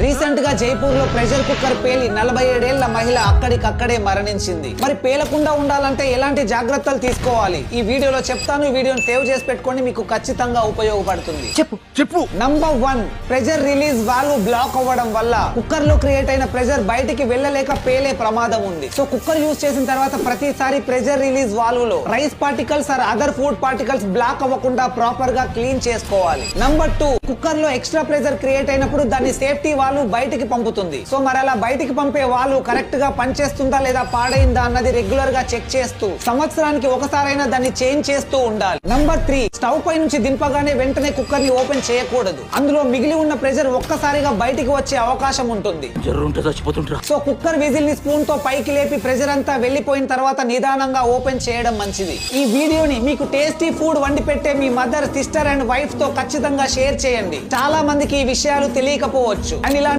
Recent గా జైపూర్ లో pressure cooker పేలి 47 ఏళ్ల మహిళ అక్కడికక్కడే మరణించింది. మరి పేలకుండా ఉండాలంటే ఎలాంటి జాగ్రత్తలు తీసుకోవాలి ఈ వీడియోలో చెప్తాను. ఈ వీడియోని సేవ్ చేసి పెట్టుకోండి, మీకు ఖచ్చితంగా ఉపయోగపడుతుంది. చెప్పు. Number 1, pressure release valve block అవ్వడం వల్ల కుక్కర్ లో క్రియేట్ అయిన ప్రెషర్ బయటికి వెళ్ళలేక పేలే ప్రమాదం ఉంది. సో కుక్కర్ యూజ్ చేసిన తర్వాత ప్రతిసారి ప్రెషర్ రిలీజ్ వాల్వ్ లో rice particles or other food particles block అవ్వకుండా ప్రాపర్ గా క్లీన్ చేసుకోవాలి. నంబర్ 2, కుక్కర్ లో ఎక్స్ట్రా ప్రెషర్ క్రియేట్ అయినప్పుడు దాన్ని సేఫ్టీ వాల్వ్ బయటికి పంపుతుంది. సో మరి అలా బయటికి పంపే వాల్వ్ కరెక్ట్ గా పనిచేస్తుందా లేదా పాడైందా అన్నది రెగ్యులర్ గా చెక్ చేస్తూ సంవత్సరానికి ఒకసారైనా దాన్ని చేంజ్ చేస్తూ ఉండాలి. నంబర్ 3, స్టవ్ పై నుంచి దింపగానే వెంటనే కుక్కర్ ని ఓపెన్ చేయకూడదు. అందులో మిగిలి ఉన్న ప్రెషర్ ఒక్కసారిగా బయటికి వచ్చే అవకాశం ఉంటుంది. సో కుక్కర్ విజిల్ ని స్పూన్ తో పైకి లేపి ప్రెషర్ అంతా వెళ్లిపోయిన తర్వాత నిదానంగా ఓపెన్ చేయడం మంచిది. ఈ వీడియోని మీకు టేస్టీ ఫుడ్ వండి పెట్టే మీ మదర్, సిస్టర్ అండ్ వైఫ్ తో ఖచ్చితంగా షేర్ చేయండి. చాలా మందికి ఈ విషయాలు తెలియకపోవచ్చు అండ్